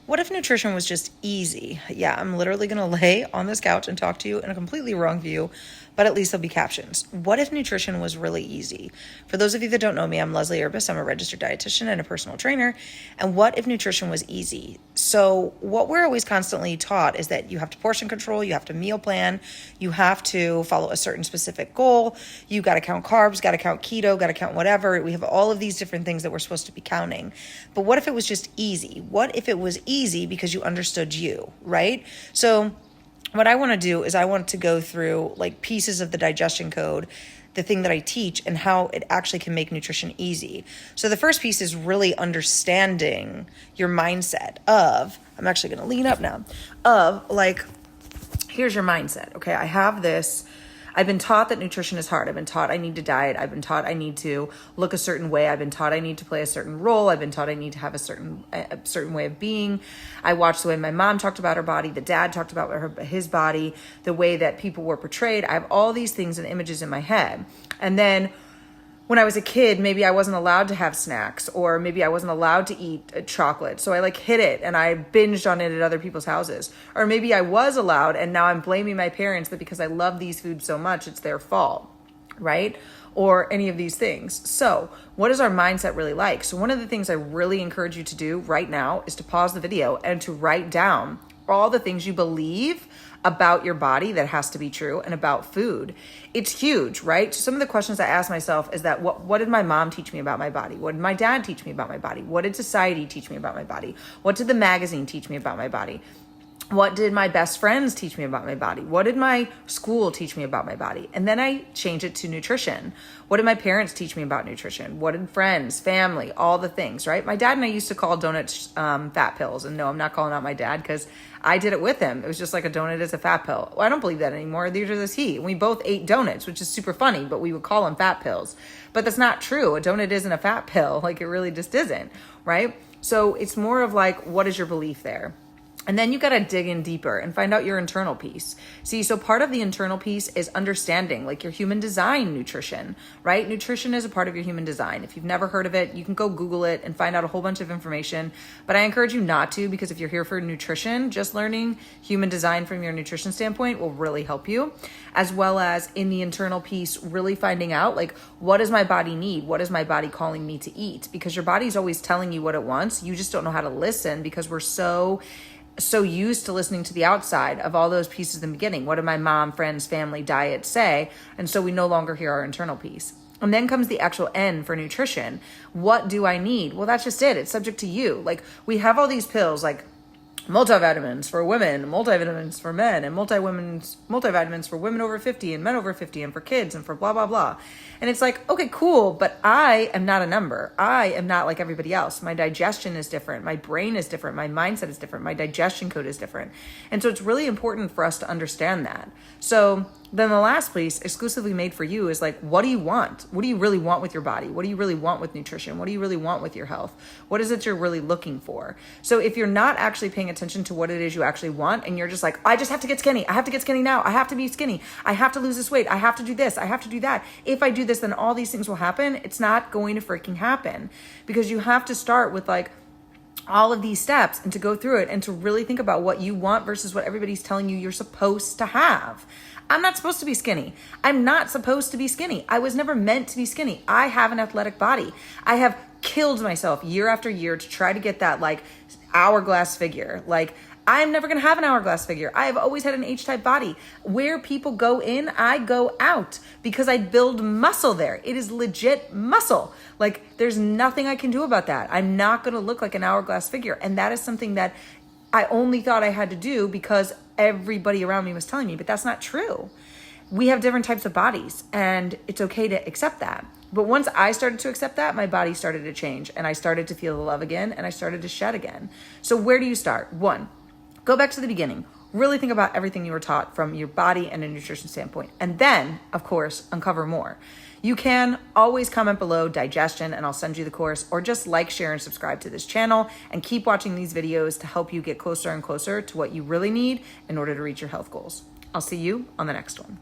What if nutrition was just easy? Yeah, I'm literally going to lay on this couch and talk to you in a completely wrong view, but at least there'll be captions. What if nutrition was really easy? For those of you that don't know me, I'm Leslie Urbis. I'm a registered dietitian and a personal trainer. And what if nutrition was easy? So what we're always constantly taught is that you have to portion control, you have to meal plan, you have to follow a certain specific goal, you got to count carbs, got to count keto, got to count whatever. We have all of these different things that we're supposed to be counting. But what if it was just easy? What if it was easy because you understood you, right? So what I want to do is I want to go through like pieces of the digestion code, the thing that I teach, and how it actually can make nutrition easy. So the first piece is really understanding your mindset of, I'm actually going to lean up now, of like, here's your mindset. Okay, I have this. I've been taught that nutrition is hard. I've been taught I need to diet. I've been taught I need to look a certain way. I've been taught I need to play a certain role. I've been taught I need to have a certain way of being. I watched the way my mom talked about her body, the dad talked about his body, the way that people were portrayed. I have all these things and images in my head. And then when I was a kid, maybe I wasn't allowed to have snacks, or maybe I wasn't allowed to eat chocolate. So I like hid it and I binged on it at other people's houses. Or maybe I was allowed and now I'm blaming my parents that because I love these foods so much, it's their fault, right? Or any of these things. So what is our mindset really like? So one of the things I really encourage you to do right now is to pause the video and to write down all the things you believe about your body that has to be true and about food. It's huge, right? So some of the questions I ask myself is that what did my mom teach me about my body? What did my dad teach me about my body? What did society teach me about my body? What did the magazine teach me about my body? What did my best friends teach me about my body? What did my school teach me about my body? And then I change it to nutrition. What did my parents teach me about nutrition? What did friends, family, all the things, right? My dad and I used to call donuts fat pills. And no, I'm not calling out my dad because I did it with him. It was just like a donut is a fat pill. Well, I don't believe that anymore. Neither does he. We both ate donuts, which is super funny, but we would call them fat pills. But that's not true. A donut isn't a fat pill. Like it really just isn't, right? So it's more of like, what is your belief there? And then you got to dig in deeper and find out your internal piece. See, so part of the internal piece is understanding like your human design nutrition, right? Nutrition is a part of your human design. If you've never heard of it, you can go Google it and find out a whole bunch of information. But I encourage you not to, because if you're here for nutrition, just learning human design from your nutrition standpoint will really help you, as well as in the internal piece, really finding out like, what does my body need? What is my body calling me to eat? Because your body's always telling you what it wants. You just don't know how to listen because we're so used to listening to the outside of all those pieces in the beginning. What did my mom, friends, family, diet say? And so we no longer hear our internal piece. And then comes the actual N for nutrition. What do I need? Well, that's just it. It's subject to you. Like we have all these pills like multivitamins for women, multivitamins for men, and multivitamins for women over 50 and men over 50 and for kids and for blah, blah, blah. And it's like, okay, cool, but I am not a number. I am not like everybody else. My digestion is different. My brain is different. My mindset is different. My digestion code is different. And so it's really important for us to understand that. So then the last piece, exclusively made for you, is like, what do you want? What do you really want with your body? What do you really want with nutrition? What do you really want with your health? What is it you're really looking for? So if you're not actually paying attention to what it is you actually want, and you're just like, I just have to get skinny. I have to get skinny now. I have to be skinny. I have to lose this weight. I have to do this. I have to do that. If I do this, then all these things will happen. It's not going to freaking happen, because you have to start with like all of these steps and to go through it and to really think about what you want versus what everybody's telling you you're supposed to have. I'm not supposed to be skinny. I'm not supposed to be skinny. I was never meant to be skinny. I have an athletic body. I have killed myself year after year to try to get that like hourglass figure. Like I'm never going to have an hourglass figure. I have always had an H-type body. Where people go in, I go out because I build muscle there. It is legit muscle. Like there's nothing I can do about that. I'm not going to look like an hourglass figure. And that is something that I only thought I had to do because everybody around me was telling me, but that's not true. We have different types of bodies and it's okay to accept that. But once I started to accept that, my body started to change and I started to feel the love again and I started to shed again. So where do you start? One, go back to the beginning. Really think about everything you were taught from your body and a nutrition standpoint. And then, of course, uncover more. You can always comment below digestion and I'll send you the course, or just like, share, and subscribe to this channel and keep watching these videos to help you get closer and closer to what you really need in order to reach your health goals. I'll see you on the next one.